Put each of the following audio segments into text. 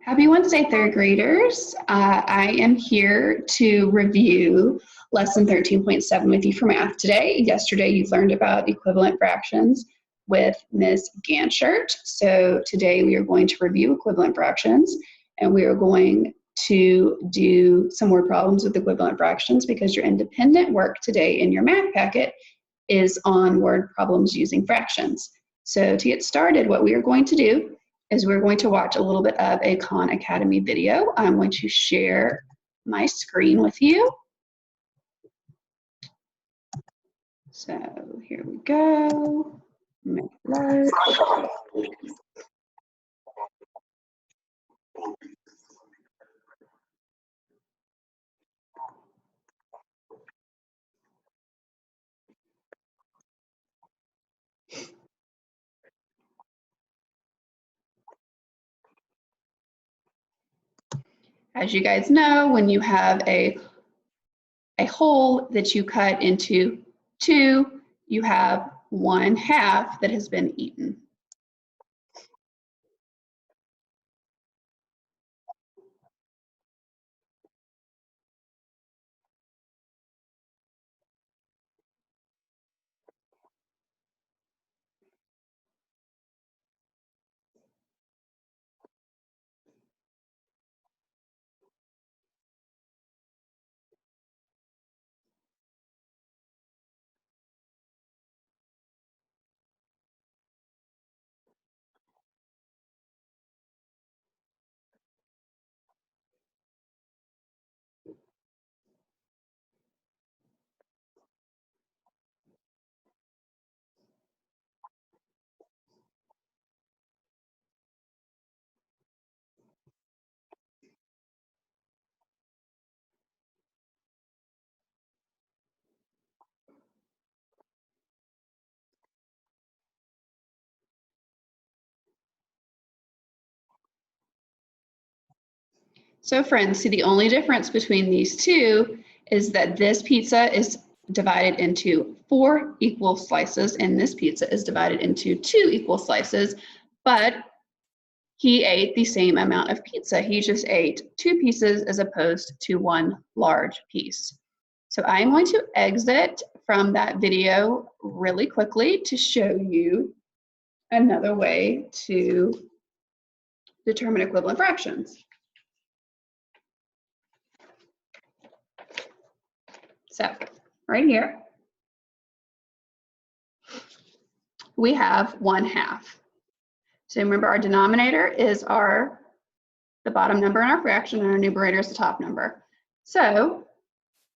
Happy Wednesday, third graders. I am here to review lesson 13.7 with you for math today. Yesterday, you learned about equivalent fractions with Ms. Ganchert. So today we are going to review equivalent fractions, and we are going to do some more problems with equivalent fractions because your independent work today in your math packet is on word problems using fractions. So to get started, what we are going to do is we're going to watch a little bit of a Khan Academy video. I'm going to share my screen with you. So here we go. Make it large. As you guys know, when you have a whole that you cut into two, you have 1/2 that has been eaten. So friends, see, the only difference between these two is that this pizza is divided into 4 equal slices and this pizza is divided into 2 equal slices, but he ate the same amount of pizza. He just ate 2 pieces as opposed to 1 large piece. So I'm going to exit from that video really quickly to show you another way to determine equivalent fractions. So right here, we have 1/2. So remember, our denominator is the bottom number in our fraction and our numerator is the top number. So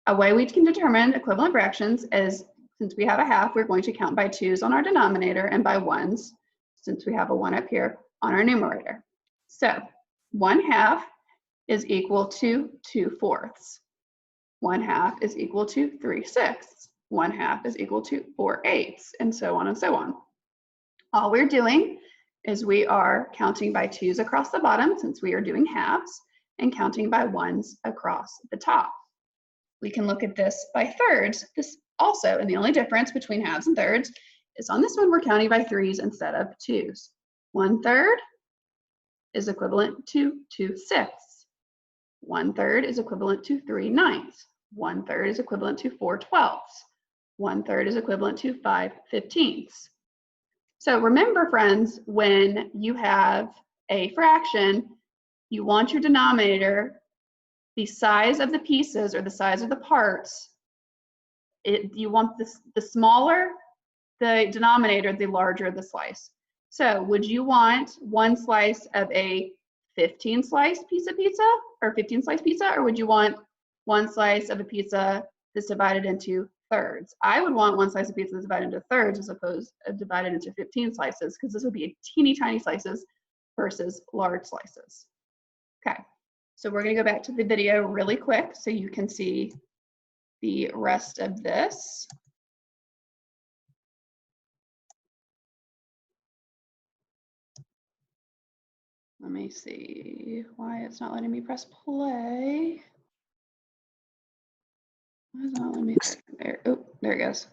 a way we can determine equivalent fractions is, since we have a half, we're going to count by 2's on our denominator and by 1's, since we have a 1 up here, on our numerator. So 1/2 is equal to 2/4. 1/2 is equal to 3/6. 1/2 is equal to 4/8, and so on and so on. All we're doing is we are counting by 2's across the bottom, since we are doing halves, and counting by 1's across the top. We can look at this by thirds, this also, and the only difference between halves and thirds is on this one we're counting by 3's instead of 2's. 1/3 is equivalent to 2/6. 1/3 is equivalent to 3/9. 1/3 is equivalent to 4/12. 1/3 is equivalent to 5/15. So remember, friends, when you have a fraction, you want your denominator, the size of the pieces or the size of the parts, you want the smaller the denominator, the larger the slice. So would you want 1 slice of a 15 slice piece of pizza or 15 slice pizza, or would you want 1 slice of a pizza that's divided into thirds? I would want 1 slice of pizza that's divided into thirds as opposed to divided into 15 slices, because this would be teeny tiny slices versus large slices. Okay, so we're going to go back to the video really quick so you can see the rest of this. Let me see why it's not letting me press play. Why is it not letting me? There, oh, there it goes.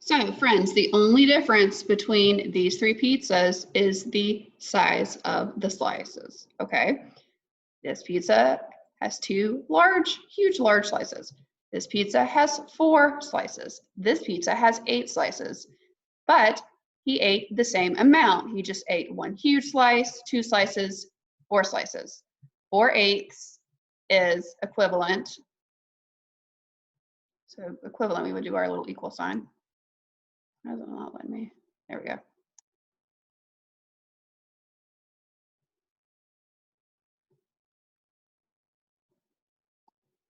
So friends, the only difference between these three pizzas is the size of the slices, okay? This pizza has two huge large slices. This pizza has 4 slices. This pizza has 8 slices, but he ate the same amount. He just ate 1 huge slice, 2 slices, 4 slices. 4/8 is equivalent. So equivalent, we would do our little equal sign. Why does it not let me? There we go.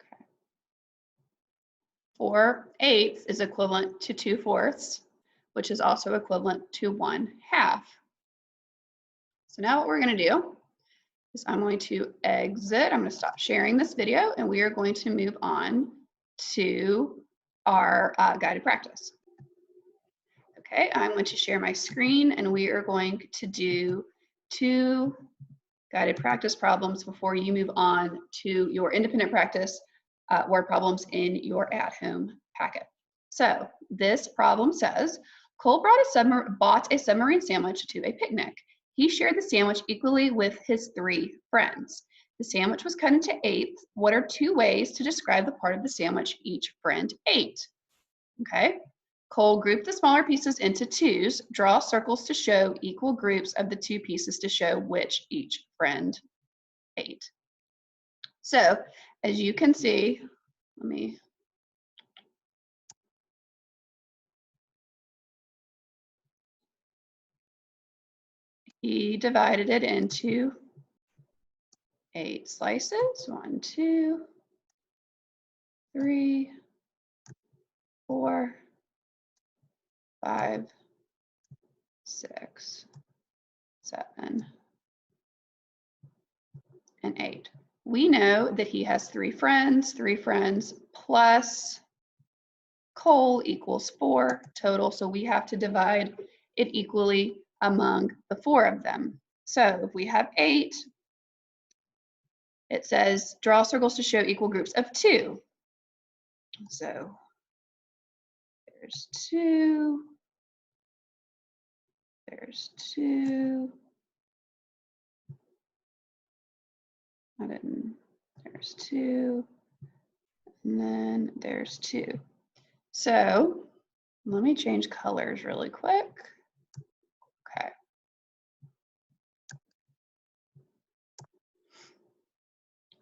Okay. 4/8 is equivalent to 2/4, which is also equivalent to 1/2. So now what we're going to do is I'm going to exit. I'm going to stop sharing this video, and we are going to move on to our guided practice. Okay, I'm going to share my screen, and we are going to do 2 guided practice problems before you move on to your independent practice word problems in your at-home packet. So this problem says, Cole bought a submarine sandwich to a picnic. He shared the sandwich equally with his 3 friends. The sandwich was cut into 8ths. What are 2 ways to describe the part of the sandwich each friend ate? Okay. Cole grouped the smaller pieces into 2s. Draw circles to show equal groups of the 2 pieces to show which each friend ate. So as you can see, he divided it into 8 slices. 1, 2, 3, 4, 5, 6, 7, and 8. We know that he has 3 friends. 3 friends plus Cole equals 4 total. So we have to divide it equally among the 4 of them. So if we have 8, it says draw circles to show equal groups of 2. So there's 2, there's 2, there's 2, and then there's 2. So let me change colors really quick. Okay.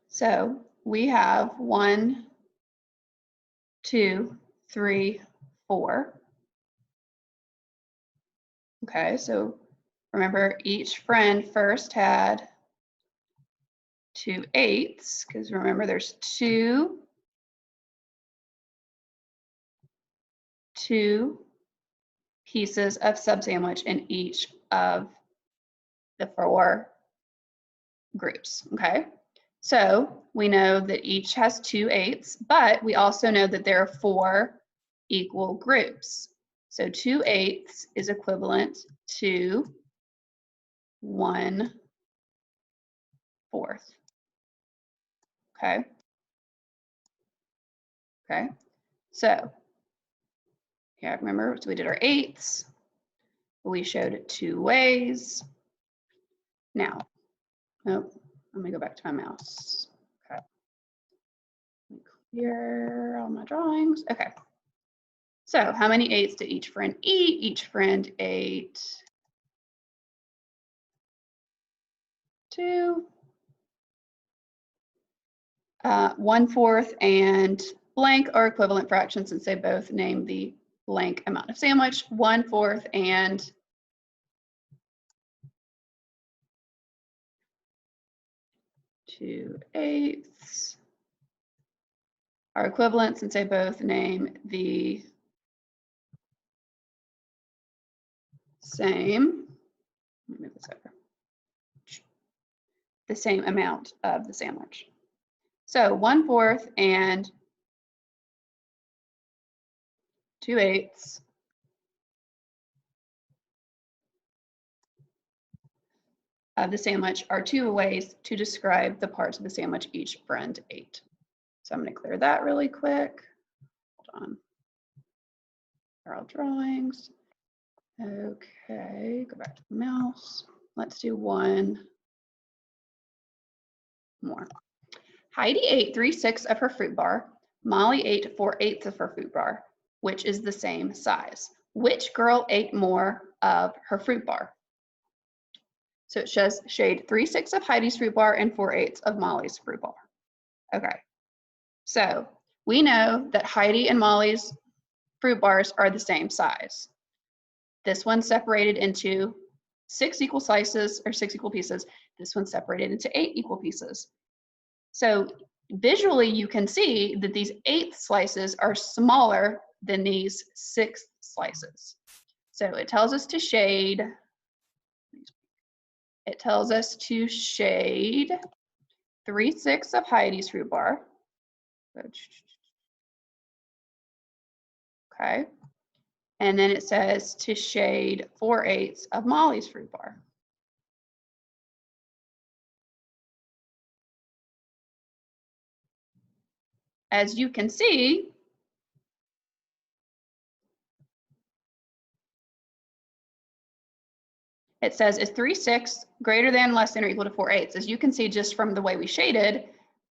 So we have 1, 2, 3, 4. Okay, so remember each friend first had 2/8, because remember there's 2 pieces of sub sandwich in each of the 4 groups, okay? So we know that each has 2/8, but we also know that there are 4 equal groups. So 2/8 is equivalent to 1/4. Okay. Okay. So yeah, remember, so we did our 8ths. We showed it 2 ways. Now, oh, let me go back to my mouse. Okay. Clear all my drawings. Okay. So how many 8ths did each friend eat? Each friend ate 2. 1/4 and blank are equivalent fractions since they both name the blank amount of sandwich. 1/4 and 2/8 are equivalent since they both name the same. Let me move this over. The same amount of the sandwich. So 1/4 and 2/8 of the sandwich are 2 ways to describe the parts of the sandwich each friend ate. So I'm going to clear that really quick. Hold on. Our drawings. Okay, go back to the mouse. Let's do one more. Heidi ate 3/6 of her fruit bar. Molly ate 4/8 of her fruit bar, which is the same size. Which girl ate more of her fruit bar? So it says shade 3/6 of Heidi's fruit bar and 4/8 of Molly's fruit bar. Okay, so we know that Heidi and Molly's fruit bars are the same size. This one's separated into 6 equal slices or 6 equal pieces. This one's separated into 8 equal pieces. So visually you can see that these 8th slices are smaller than these 6th slices. So it tells us to shade, it tells us to shade 3/6 of Heidi's fruit bar. Okay. And then it says to shade 4/8 of Molly's fruit bar. As you can see, it says is 3/6 greater than, less than, or equal to 4/8. As you can see just from the way we shaded,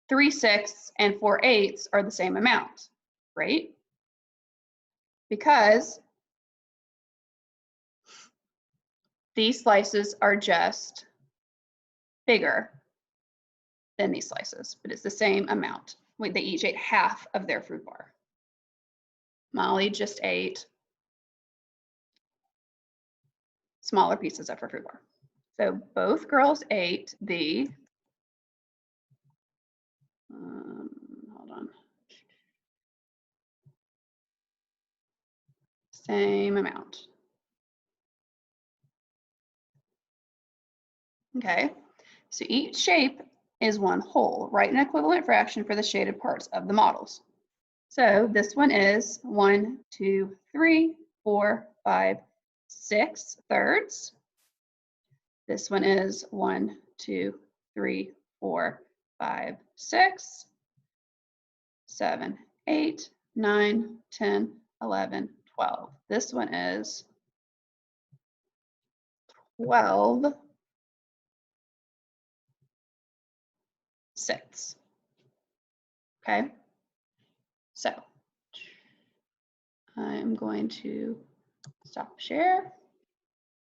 3/6 and 4/8 are the same amount, right? Because these slices are just bigger than these slices, but it's the same amount. They each ate half of their fruit bar. Molly just ate smaller pieces of her fruit bar. So both girls ate the, hold on, same amount. Okay, so each shape is one whole. Write an equivalent fraction for the shaded parts of the models. So this one is 1, 2, 3, 4, 5, 6 thirds. This one is 1, 2, 3, 4, 5, 6, 7, 8, 9, 10, 11, 12. This one is 12 sixths. Okay, so I'm going to stop share.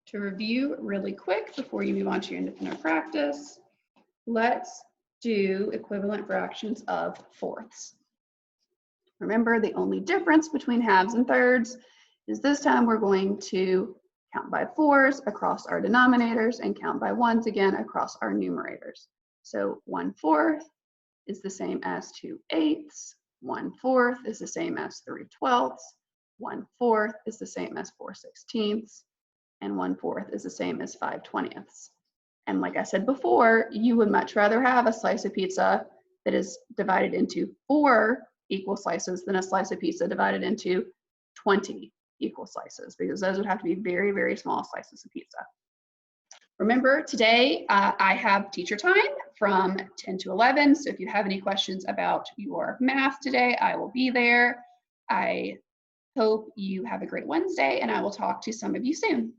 To review really quick before you move on to your independent practice, let's do equivalent fractions of fourths. Remember, the only difference between halves and thirds is this time we're going to count by 4s across our denominators and count by 1s again across our numerators. So 1/4 is the same as 2/8. 1/4 is the same as 3/12. 1/4 is the same as 4/16. And 1/4 is the same as 5/20. And like I said before, you would much rather have a slice of pizza that is divided into 4 equal slices than a slice of pizza divided into 20 equal slices, because those would have to be very, very small slices of pizza. Remember, today I have teacher time from 10 to 11. So if you have any questions about your math today, I will be there. I hope you have a great Wednesday, and I will talk to some of you soon.